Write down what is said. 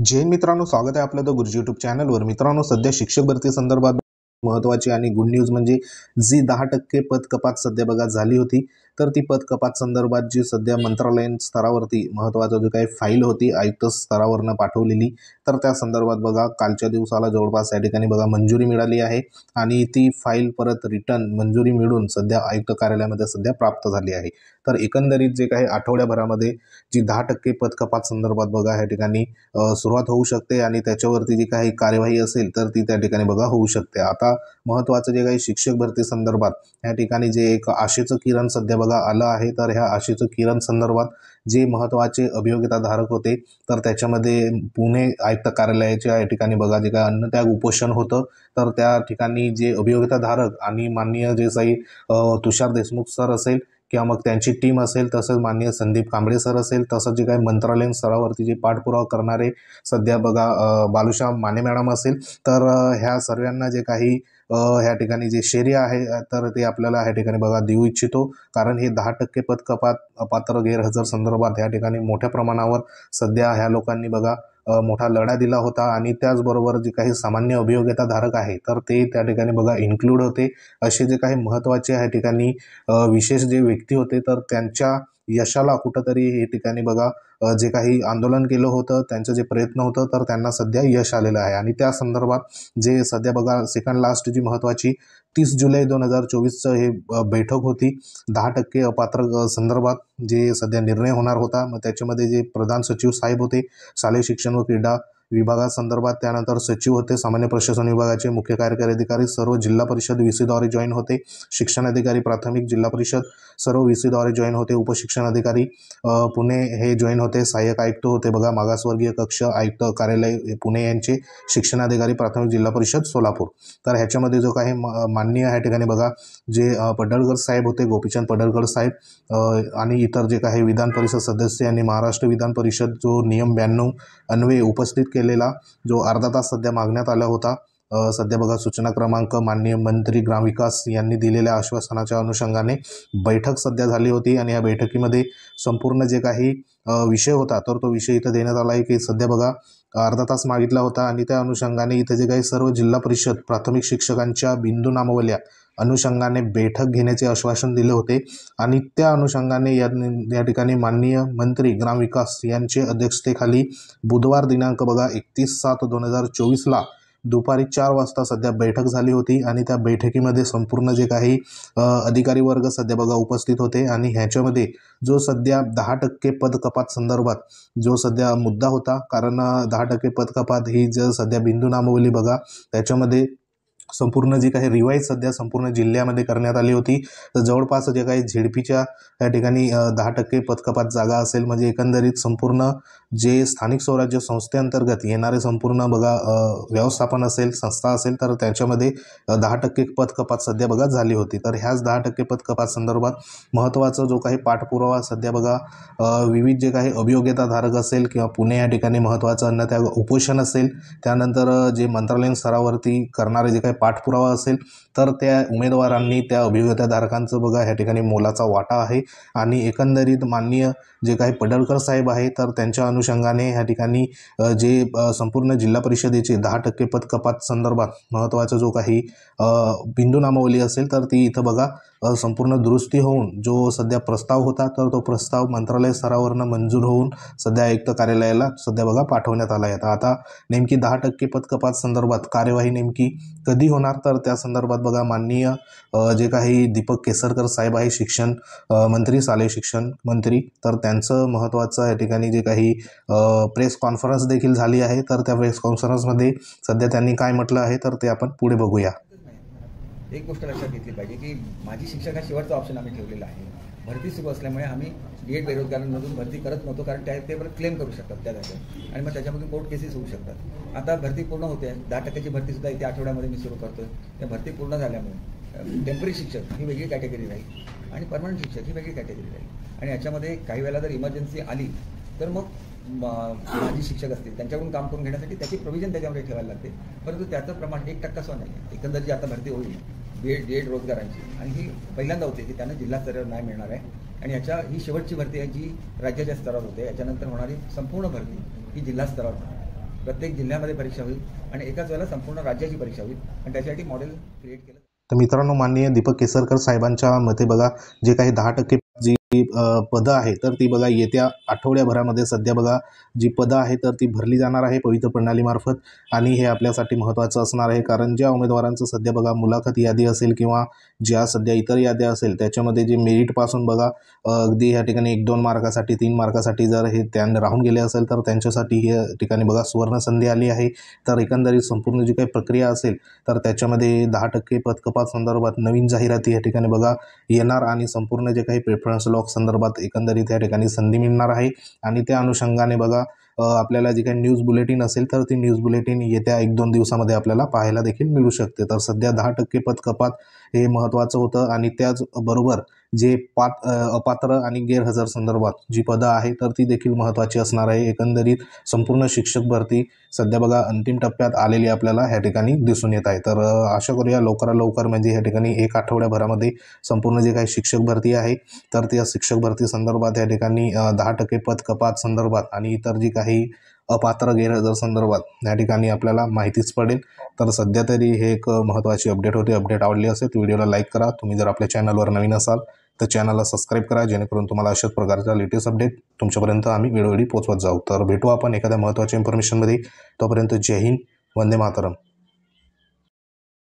जैन मित्रांनो, स्वागत आहे आपलं द गुरुजी यूट्यूब चॅनलवर। मित्रांनो, सध्या शिक्षक भरती संदर्भात महत्त्वाची आणि गुड न्यूज म्हणजे जी 10% पद कपात सध्या बघा झाली होती, तर ती पद कपात संदर्भात जी सध्या मंत्रालयीन स्तरावरती महत्त्वाचं जो काही फाईल होती आयुक्त स्तरावरनं पाठवलेली, तर त्या संदर्भात बघा कालच्या दिवसाला जवळपास या ठिकाणी बघा मंजुरी मिळाली आहे आणि ती फाईल परत रिटर्न मंजुरी मिळून सध्या आयुक्त कार्यालयामध्ये सध्या प्राप्त झाली आहे। तर एकंदरीत जे काही आठवड्याभरामध्ये जी 10% पद कपात संदर्भात बघा या ठिकाणी सुरुवात होऊ शकते आणि त्याच्यावरती जी काही कार्यवाही असेल तर ती त्या ठिकाणी बघा होऊ शकते। आता महत्त्वाचं जे काही शिक्षक भरती संदर्भात या ठिकाणी जे एक आशेचं किरण सध्या बघा आलं आहे, तर ह्या आशेचं किरण संदर्भात जे महत्त्वाचे अभियोगिताधारक होते, तर त्याच्यामध्ये पुणे आयुक्त कार्यालयाच्या या ठिकाणी बघा जे काही अन्नत्याग उपोषण होतं, तर त्या ठिकाणी जे अभियोगिताधारक आणि माननीय जे काही तुषार देशमुख सर असेल किंवा मग त्यांची टीम असेल, तसंच माननीय संदीप कांबळे सर असेल, तसंच जे काही मंत्रालयीन स्तरावरती जे पाठपुरावा करणारे सध्या बघा बालुशाह माने मॅडम असेल, तर ह्या सर्वांना जे काही ह्या ठिकाणी जे श्रेय आहे तर ते आपल्याला ह्या ठिकाणी बघा देऊ इच्छितो। कारण हे 10% पद कपात अपात्र गैरहजर संदर्भात ह्या ठिकाणी मोठ्या प्रमाणावर सध्या ह्या लोकांनी बघा मोठा लढा दिला होता आणि त्याचबरोबर जे काही सामान्य अभियोगिताधारक आहे तर ते त्या ठिकाणी बघा इन्क्लूड होते। असे जे काही महत्त्वाचे ह्या ठिकाणी विशेष जे व्यक्ती होते, तर त्यांच्या यशाला कुठंतरी हे ठिकाणी बघा जे काही आंदोलन केलं होतं, त्यांचं जे प्रयत्न होतं, तर त्यांना सध्या यश आलेलं आहे। आणि त्या संदर्भात जे सध्या बघा सेकंड लास्ट जी महत्त्वाची 30 जुलै 2024चं हे बैठक होती 10% अपात्र संदर्भात जे सध्या निर्णय होणार होता। मग त्याच्यामध्ये जे प्रधान सचिव साहेब होते शालेय शिक्षण व क्रीडा विभागासंदर्भात, त्यानंतर सचिव होते सामान्य प्रशासन विभागाचे, मुख्य कार्यकारी अधिकारी सर्व जिल्हा परिषद VC द्वारे जॉईन होते, शिक्षण अधिकारी प्राथमिक जिल्हा परिषद सर्व VC द्वारे जॉईन होते, उपशिक्षण अधिकारी पुणे हे जॉईन होते, सहाय्यक आयुक्त होते बघा मागासवर्गीय कक्ष आयुक्त कार्यालय पुणे यांचे, शिक्षणाधिकारी प्राथमिक जिल्हा परिषद सोलापूर। तर ह्याच्यामध्ये जो काही माननीय ह्या ठिकाणी बघा जे पडळकर साहेब होते, गोपीचंद पडळकर साहेब आणि इतर जे काही विधान परिषद सदस्य यांनी महाराष्ट्र विधान परिषद जो नियम 92 अन्वये उपस्थित केलेला जो अर्धा तास सध्या मागण्यात आला होता, सध्या बघा सूचना क्रमांक माननीय मंत्री ग्रामविकास यांनी दिलेल्या आश्वासनाच्या अनुषंगाने बैठक सध्या झाली होती। आणि या बैठकीमध्ये संपूर्ण जे काही विषय होता तर तो विषय इथं देण्यात आला आहे की सध्या बघा अर्धा तास मागितला होता आणि त्या अनुषंगाने इथं जे काही सर्व जिल्हा परिषद प्राथमिक शिक्षकांच्या बिंदू नामवल्या अनुषंगाने बैठक घेण्याचे आश्वासन दिले होते। आणि त्या अनुषंगाने या ठिकाणी माननीय मंत्री ग्रामविकास यांचे अध्यक्षतेखाली बुधवार दिनांक बघा 31/7/2024ला दुपारी 4 वाजता सध्या बैठक झाली होती। आणि त्या बैठकीमध्ये संपूर्ण जे काही अधिकारी वर्ग सध्या बघा उपस्थित होते आणि ह्याच्यामध्ये जो सध्या 10% पद कपात संदर्भात जो सध्या मुद्दा होता, कारण 10% पद कपात ही जर सध्या बिंदू नामवली बघा त्याच्यामध्ये संपूर्ण जी काही रिवाईज सध्या संपूर्ण जिल्ह्यामध्ये करण्यात आली होती, तर जवळपास जे काही झेडपीच्या या ठिकाणी 10% पद कपात जागा असेल, म्हणजे एकंदरीत संपूर्ण जे स्थानिक स्वराज्य संस्थेअंतर्गत येणारे संपूर्ण बघा व्यवस्थापन असेल संस्था असेल, तर त्याच्यामध्ये 10% पद कपात सध्या बघा झाली होती। तर ह्याच 10% पद कपात संदर्भात महत्त्वाचा जो काही पाठपुरावा सध्या बघा विविध जे काही अभियोग्यताधारक असेल किंवा पुणे या ठिकाणी महत्त्वाचं अन्नत्याग उपोषण असेल, त्यानंतर जे मंत्रालयीन स्तरावरती करणारे जे काही पाठपुरावा असेल, तर त्या उमेदवारांनी त्या अभियोग्यताधारकांचं बघा ह्या ठिकाणी मोलाचा वाटा आहे। आणि एकंदरीत माननीय जे काही पडळकर साहेब आहे तर त्यांच्या अनुषंगाने ह्या ठिकाणी जे संपूर्ण जिल्हा परिषदेचे 10% पद कपात संदर्भात महत्त्वाचा जो काही बिंदू नामावली असेल, तर ती इथं बघा संपूर्ण दुरुस्ती होऊन जो सध्या प्रस्ताव होता, तर तो प्रस्ताव मंत्रालय स्तरावरनं मंजूर होऊन सध्या आयुक्त कार्यालयाला सध्या बघा पाठवण्यात आला आहे। आता नेमकी 10% पद कपात संदर्भात कार्यवाही नेमकी कधी होणार, तर त्या संदर्भात बघा माननीय जे काही दीपक केसरकर साहेब आहे शिक्षण मंत्री शालेय शिक्षण मंत्री, तर त्यांचं महत्त्वाचं या ठिकाणी जे काही प्रेस कॉन्फरन्स देखील झाली आहे, तर त्या प्रेस कॉन्फरन्समध्ये सध्या त्यांनी काय म्हटलं आहे तर ते आपण पुढे बघूया। एक गोष्ट लक्षात घेतली पाहिजे की माजी शिक्षक हा शेवटचा ऑप्शन आम्ही ठेवलेला आहे। भरती सुरू असल्यामुळे आम्ही D.ED बेरोजगारांमधून भरती करत नव्हतो, कारण ते परत क्लेम करू शकतात त्या जागेवर आणि मग त्याच्यामधून कोर्ट केसेस होऊ शकतात। आता भरती पूर्ण होते, 10%ची भरतीसुद्धा येत्या आठवड्यामध्ये मी सुरू करतो। त्या भरती पूर्ण झाल्यामुळे टेम्पररी शिक्षक ही वेगळी कॅटेगरी राहील आणि परमनंट शिक्षक ही वेगळी कॅटेगरी राहील। आणि याच्यामध्ये काही वेळेला जर इमर्जन्सी आली तर मग माजी शिक्षक असतील त्यांच्याकडून काम करून घेण्यासाठी त्याची प्रोव्हिजन त्याच्यामध्ये ठेवायला लागते, परंतु त्याचं प्रमाण 1% सुद्धा नाही आहे। एकंदर जी आता भरती होईल D.ED रोजगारांची, आणि ही पहिल्यांदा होते की त्यांना जिल्हा स्तरावर नाही मिळणार आहे, आणि ही शेवटची भरती आहे जी राज्याच्या स्तरावर होते। याच्यानंतर होणारी संपूर्ण भरती ही जिल्हा स्तरावर होणार आहे। प्रत्येक जिल्ह्यामध्ये परीक्षा होईल आणि एकाच वेळेला संपूर्ण राज्याची परीक्षा होईल आणि त्यासाठी मॉडेल क्रिएट केलं. तर मित्रांनो, माननीय दीपक केसरकर साहेबांच्या मते बघा, जे काही 10% जी पदं आहे तर ती बघा येत्या आठवड्याभरामध्ये सध्या बघा जी पदं आहे तर ती भरली जाणार आहे पवित्र प्रणालीमार्फत. आणि हे आपल्यासाठी महत्त्वाचं असणार आहे, कारण ज्या उमेदवारांचं सध्या बघा मुलाखत यादी असेल किंवा ज्या सध्या इतर याद्या असेल त्याच्यामध्ये जे मेरिटपासून बघा अगदी ह्या ठिकाणी 1-2 मार्कासाठी 3 मार्कासाठी जर हे त्यांनी राहून गेले असेल तर त्यांच्यासाठी या ठिकाणी बघा सुवर्ण संधी आली आहे. तर एकंदरीत संपूर्ण जी काही प्रक्रिया असेल तर त्याच्यामध्ये 10% पदकपात संदर्भात नवीन जाहिराती या ठिकाणी बघा येणार आणि संपूर्ण जे काही प्रेफरन्स लॉक संदर्भात एकंदरीत या ठिकाणी संधी मिळणार आहे. आणि त्या अनुषंगाने बघा आपल्याला जी काही न्यूज बुलेटिन असेल तर ती न्यूज बुलेटिन येत्या 1-2 दिवसामध्ये आपल्याला पाहायला देखील मिळू शकते. तर सध्या 10% पदकपात हे महत्त्वाचं होतं आणि त्याचबरोबर जे अपात्र आणि गैरहजर संदर्भात जी पदं आहे तर ती देखील महत्त्वाची असणार आहे. एकंदरीत संपूर्ण शिक्षक भरती सध्या बघा अंतिम टप्प्यात आलेली आपल्याला ह्या ठिकाणी दिसून येत आहे. तर आशा करूया लवकरात लवकर म्हणजे ह्या ठिकाणी 1 आठवड्याभरामध्ये संपूर्ण जे काही शिक्षक भरती आहे तर त्या शिक्षक भरती संदर्भात या ठिकाणी 10% पदकपात संदर्भात आणि इतर जी काही अपात्र गैरहजर संदर्भात या ठिकाणी आपल्याला माहितीच पडेल. तर सध्या तरी हे एक महत्त्वाची अपडेट होती. अपडेट आवडली असेल तर व्हिडिओला लाईक करा. तुम्ही जर आपल्या चॅनलवर नवीन असाल तर चॅनलला सबस्क्राईब करा, जेणेकरून तुम्हाला अशाच प्रकारच्या लेटेस्ट अपडेट तुमच्यापर्यंत आम्ही वेळोवेळी पोहोचवत जाऊ. तर भेटू आपण एखाद्या महत्त्वाच्या इन्फॉर्मेशनमध्ये. तोपर्यंत जय हिंद, वंदे मातरम.